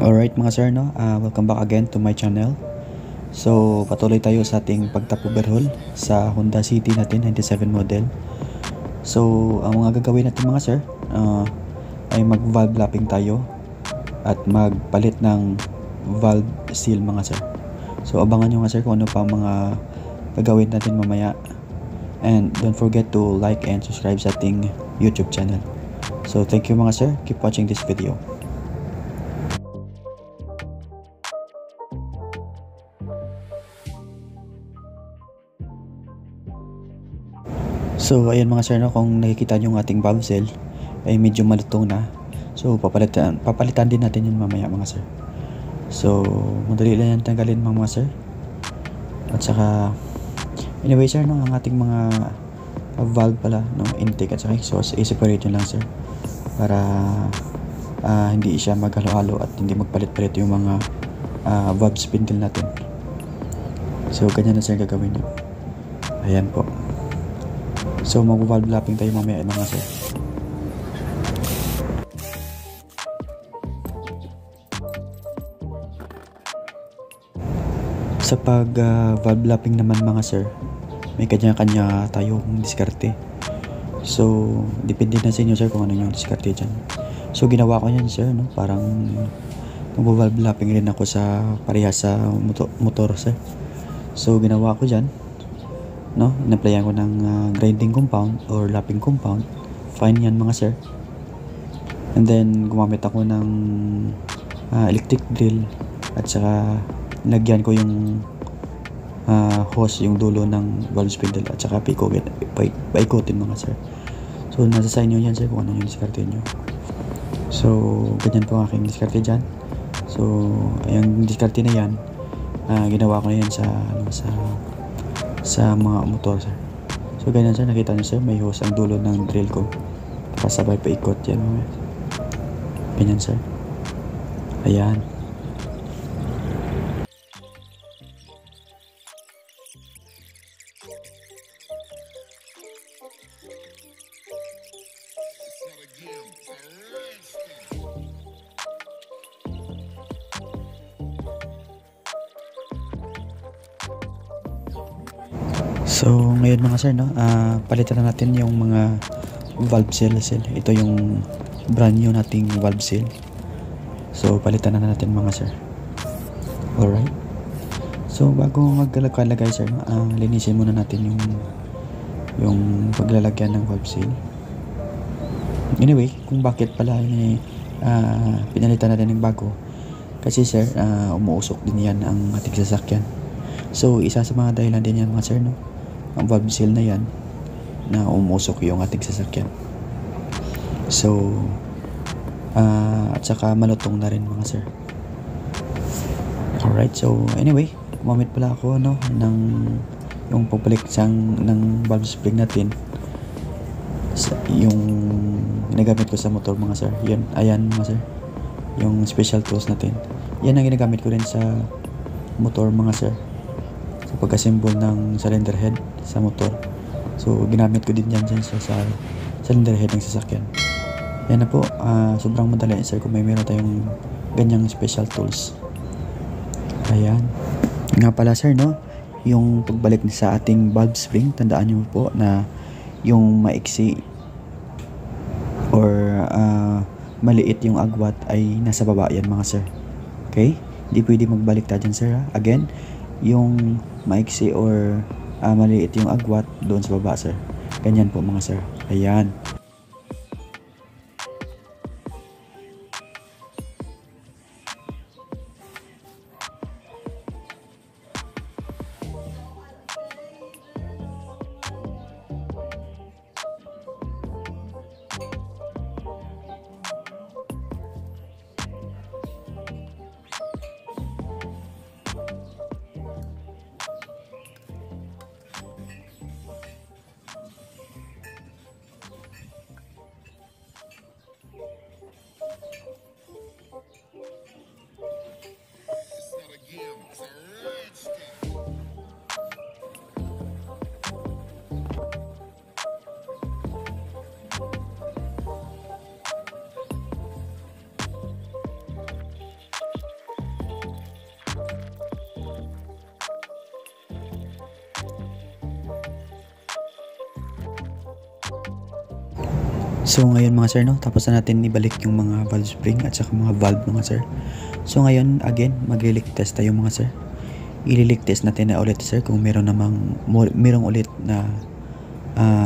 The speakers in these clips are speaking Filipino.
Alright mga sir, no? Welcome back again to my channel. So patuloy tayo sa ating pagtap overhaul sa Honda City natin 97 model. So ang mga gagawin natin mga sir, ay mag valve lapping tayo at magpalit ng valve seal mga sir. So abangan nyo mga sir kung ano pa mga gagawin natin mamaya. And don't forget to like and subscribe sa ating YouTube channel. So thank you mga sir, keep watching this video. So ayan mga sir, no, kung nakikita nyo yung ating valve seal ay medyo malutong na. So papalitan din natin yun mamaya mga sir. So madali lang yan tanggalin mga sir. At saka anyway sir, no, ang ating mga valve pala, no, intake at saka exhaust, i-separate nyo lang sir para hindi siya maghalo-halo at hindi magpalit-palit yung mga valve spindle natin. So ganyan na sir gagawin nyo. Ayan po. So mag-valve lapping tayo mamaya mga sir. Sa pag valve lapping naman mga sir, may kanya-kanya tayong diskarte. So depende na sa inyo sir kung ano yung diskarte dyan. So ginawa ko yan sir, no, parang mag-valve lapping rin ako sa parehas sa motor sir. So ginawa ko dyan, no, in-applyan ko ng grinding compound or lapping compound. Fine yan mga sir. And then gumamit ako ng electric drill at saka lagyan ko yung hose, yung dulo ng valve spindle at saka paikutin mga sir. So nasa sa inyo yan sir kung ano yung diskarte nyo. So ganyan po ang aking diskarte dyan. So yung diskarte na yan, ginawa ko na yan sa mga motor sir. So ganyan sir, nakita nyo sir, may hose ang dulo ng drill ko, kasabay paikot yan mga. Ganyan sir. Ayan. So ngayon mga sir, no, palitan na natin yung mga valve seal. Ito yung brand new nating valve seal. So palitan na natin mga sir. Alright. So bago magkalagay sir, no, linisin muna natin yung paglalagyan ng valve seal. Anyway, kung bakit pala pinalitan natin ng bago, kasi sir, umuusok din yan ang ating sasakyan. So isa sa mga dahilan din yan mga sir, no, ang valve seal na yan na umusok yung ating sasakyan. So at saka malutong na rin mga sir. Alright, so anyway, gumamit pala ako, no, ng yung pagbalik ng valve spring natin, yung ginagamit ko sa motor mga sir. Yan, ayan mga sir, yung special tools natin. Yan ang ginagamit ko rin sa motor mga sir, sa pag-assemble ng cylinder head sa motor. So ginamit ko din yan dyan sa cylinder head ng sasakyan. Yan na po, sobrang madali sir kung meron tayong ganyang special tools. Ayan nga pala sir, no, yung pagbalik sa ating valve spring, tandaan nyo po na yung maiksi or maliit yung agwat ay nasa baba yan mga sir. Okay, hindi pwede magbalik tayo dyan sir, ha? Again, yung maiksi or maliit yung agwat doon sa baba sir. Ganyan po mga sir. Ayan. So ngayon mga sir, no, tapos na natin ibalik yung mga valve spring at saka mga valve mga sir. So ngayon again magli-leak test tayo mga sir. I-leak test natin na ulit sir kung merong ulit na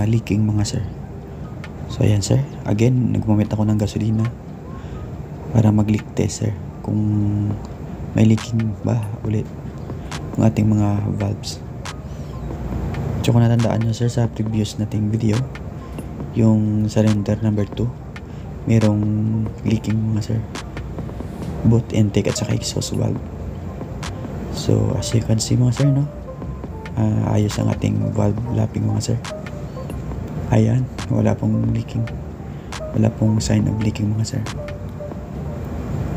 leaking mga sir. So ayan sir, again nagmamit ako ng gasolina para mag-leak test sir kung may leaking ba ulit ng ating mga valves. So kung natandaan nyo sir sa previous nating video, yung cylinder number 2 merong leaking mga sir, both intake at saka exhaust valve. So as you can see mga sir, no, ayos ang ating valve lapping mga sir. Ayan, wala pong leaking, wala pong sign of leaking mga sir.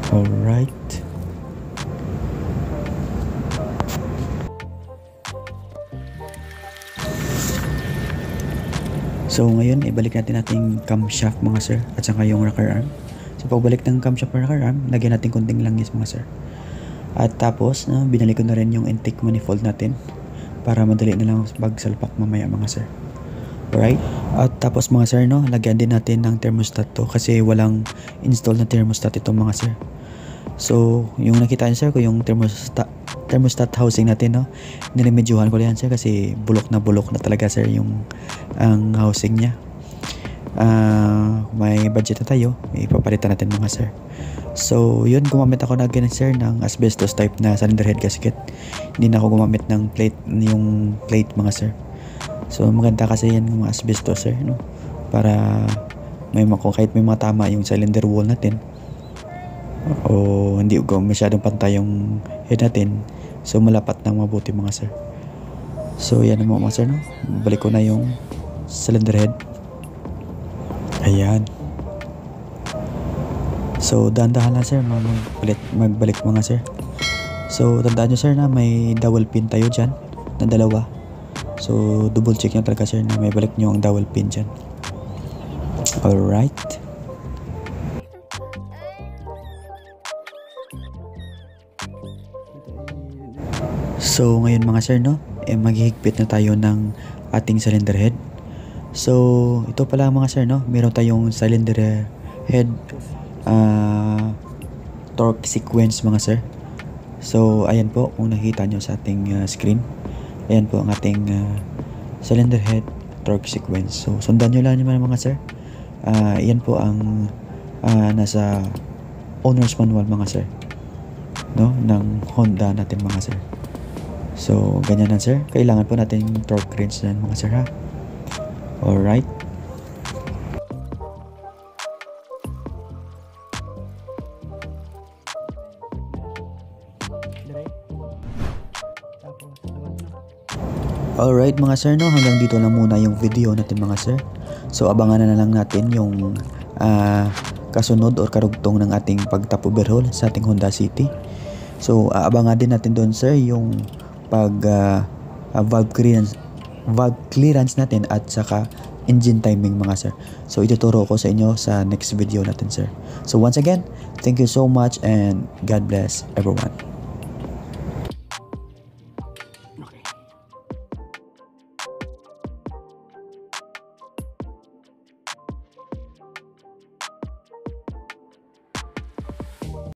Alright, so ngayon ibalik natin ating camshaft mga sir at saka yung rocker arm. So pagbalik ng camshaft at rocker arm, lagyan natin konting langis mga sir. At tapos binalik ko na rin yung intake manifold natin para madali na lang pagsalpak mamaya mga sir. Alright, at tapos mga sir, no, lagyan din natin ng thermostat to kasi walang install na thermostat ito mga sir. So yung nakita niyo sir ko yung thermostat housing natin, no, niremedyohan ko yan sir kasi bulok na talaga sir yung ang housing niya. May budget na tayo, ipapalitan natin mga sir. So yun, gumamit ako na again sir ng asbestos type na cylinder head gasket. Hindi na ako gumamit ng yung plate mga sir. So maganda kasi yan ng mga asbestos sir, no, para kahit may mga tama yung cylinder wall natin o hindi masyadong pantay yung head natin, so malapat ng mabuti mga sir. So yan naman mga sir, no, balik ko na yung cylinder head. Ayan, so dahan-dahan lang sir magbalik mga sir. So tandaan nyo sir na may dowel pin tayo dyan na dalawa, so double check nyo talaga sir na may balik nyo ang dowel pin dyan. Alright, so ngayon mga sir, no, maghihigpit na tayo ng ating cylinder head. So ito pala mga sir, no, meron tayong cylinder head torque sequence mga sir. So ayan po, kung nakita nyo sa ating screen, ayan po ang ating cylinder head torque sequence. So sundan nyo lang naman mga sir. Ayan po ang nasa owner's manual mga sir, no, ng Honda natin mga sir. So ganyan na sir, kailangan po natin yung torque wrench na mga sir ha. Alright, alright mga sir, no, hanggang dito lang muna yung video natin mga sir. So abangan na lang natin yung kasunod or karugtong ng ating pagtap overhaul sa ating Honda City. So abangan din natin doon sir yung valve clearance natin at saka engine timing mga sir. So ituturo ko sa inyo sa next video natin sir. So once again, thank you so much and God bless everyone.